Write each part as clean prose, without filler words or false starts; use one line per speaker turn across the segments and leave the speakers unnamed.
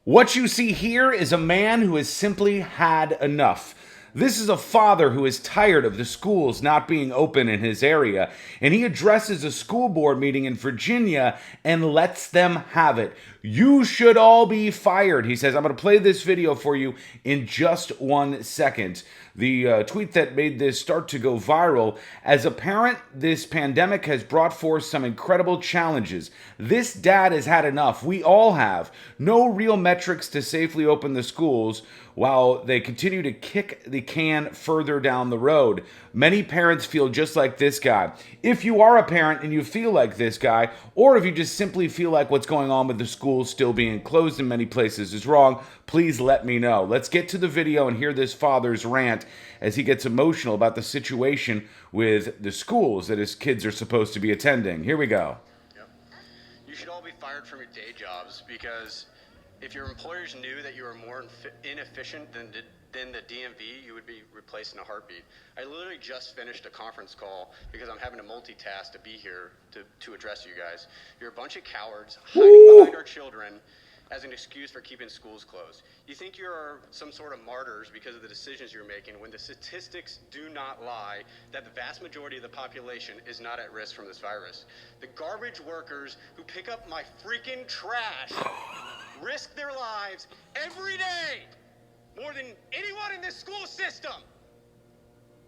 What you see here is a man who has simply had enough. This is a father who is tired of the schools not being open in his area, and he addresses a school board meeting in Virginia and lets them have it. You should all be fired, he says. I'm going to play this video for you in just 1 second. The tweet that made this start to go viral. As a parent, this pandemic has brought forth some incredible challenges. This dad has had enough. We all have. No real metrics to safely open the schools while they continue to kick the can further down the road. Many parents feel just like this guy. If you are a parent and you feel like this guy, or if you just simply feel like what's going on with the schools still being closed in many places is wrong, please let me know. Let's get to the video and hear this father's rant as he gets emotional about the situation with the schools that his kids are supposed to be attending. Here we go.
Yep. You should all be fired from your day jobs because if your employers knew that you were more inefficient than the DMV, you would be replaced in a heartbeat. I literally just finished a conference call because I'm having to multitask to be here to address you guys. You're a bunch of cowards hiding behind our children as an excuse for keeping schools closed. You think you're some sort of martyrs because of the decisions you're making when the statistics do not lie that the vast majority of the population is not at risk from this virus. The garbage workers who pick up my freaking trash risk their lives every day more than anyone in this school system.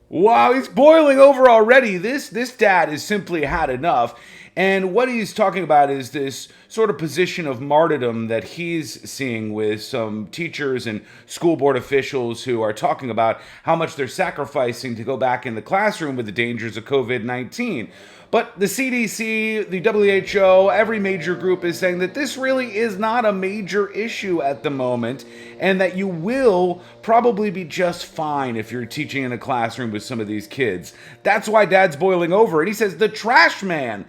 Wow, he's boiling over already. This dad has simply had enough. And what he's talking about is this sort of position of martyrdom that he's seeing with some teachers and school board officials who are talking about how much they're sacrificing to go back in the classroom with the dangers of COVID-19. But the CDC, the WHO, every major group is saying that this really is not a major issue at the moment and that you will probably be just fine if you're teaching in a classroom with some of these kids. That's why Dad's boiling over. And he says the trash man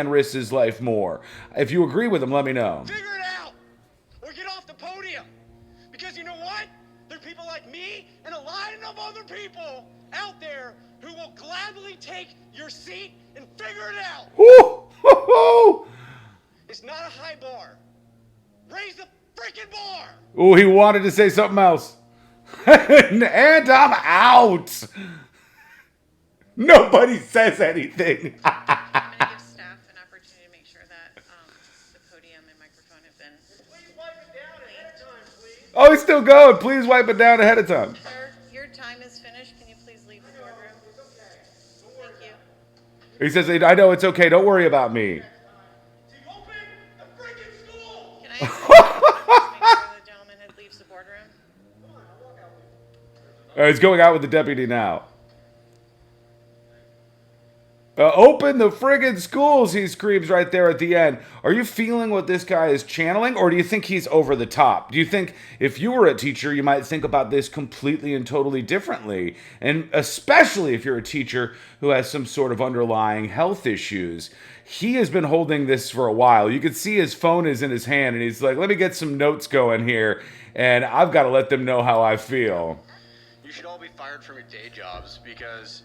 risks his life more. If you agree with him, let me know.
Figure it out or get off the podium. Because you know what? There are people like me and a line of other people out there who will gladly take your seat and figure it out. It's not a high bar. Raise the freaking bar.
Oh, he wanted to say something else. And I'm out. Nobody says anything.
I'm going to give staff an opportunity to make sure that the podium and microphone have been...
Please wipe it down ahead of time, please.
Oh, he's still going. Please wipe it down ahead of time.
Sir, your time is finished. Can you please leave the boardroom? Thank you.
He says, I know it's okay. Don't worry about me.
Open the freaking school.
Can I ask you to please make sure the gentleman leaves the boardroom?
He's going out with the deputy now. Open the friggin' schools, he screams right there at the end. Are you feeling what this guy is channeling, or do you think he's over the top? Do you think if you were a teacher, you might think about this completely and totally differently? And especially if you're a teacher who has some sort of underlying health issues. He has been holding this for a while. You can see his phone is in his hand, and he's like, let me get some notes going here, and I've got to let them know how I feel.
You should all be fired from your day jobs because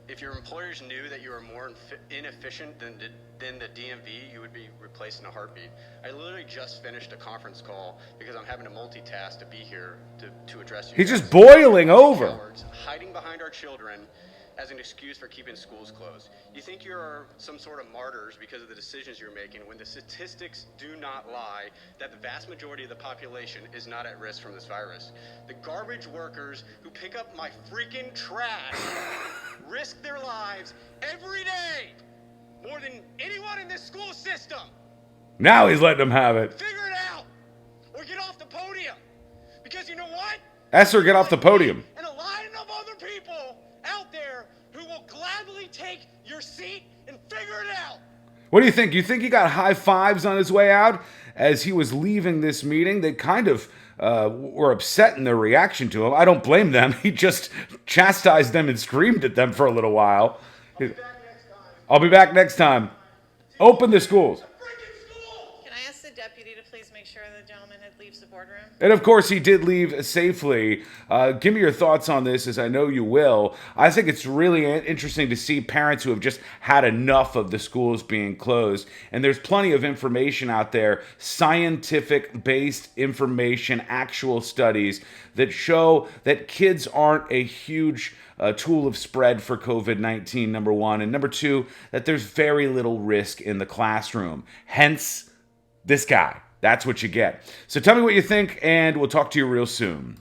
if your employers knew that you were more inefficient than the DMV, you would be replaced in a heartbeat. I literally just finished a conference call because I'm having to multitask to be here to address you.
He's just boiling over.
Cowards hiding behind our children as an excuse for keeping schools closed. You think you're some sort of martyrs because of the decisions you're making when the statistics do not lie that the vast majority of the population is not at risk from this virus. The garbage workers who pick up my freaking trash risk their lives every day more than anyone in this school system.
Now he's letting them have it.
Figure it out or get off the podium. Because you know what?
Esther, get off the podium.
And a line of other people out there who will gladly take your seat and figure it out.
What do you think? You think he got high fives on his way out as he was leaving this meeting? They kind of were upset in their reaction to him. I don't blame them. He just chastised them and screamed at them for a little while. I'll be back next time. Open the schools.
Can I ask the deputy to please make make sure the gentleman leaves the boardroom.
And of course, he did leave safely. Give me your thoughts on this, as I know you will. I think it's really interesting to see parents who have just had enough of the schools being closed. And there's plenty of information out there, scientific based information, actual studies that show that kids aren't a huge tool of spread for COVID-19, number one. And number two, that there's very little risk in the classroom. Hence, this guy. That's what you get. So tell me what you think, and we'll talk to you real soon.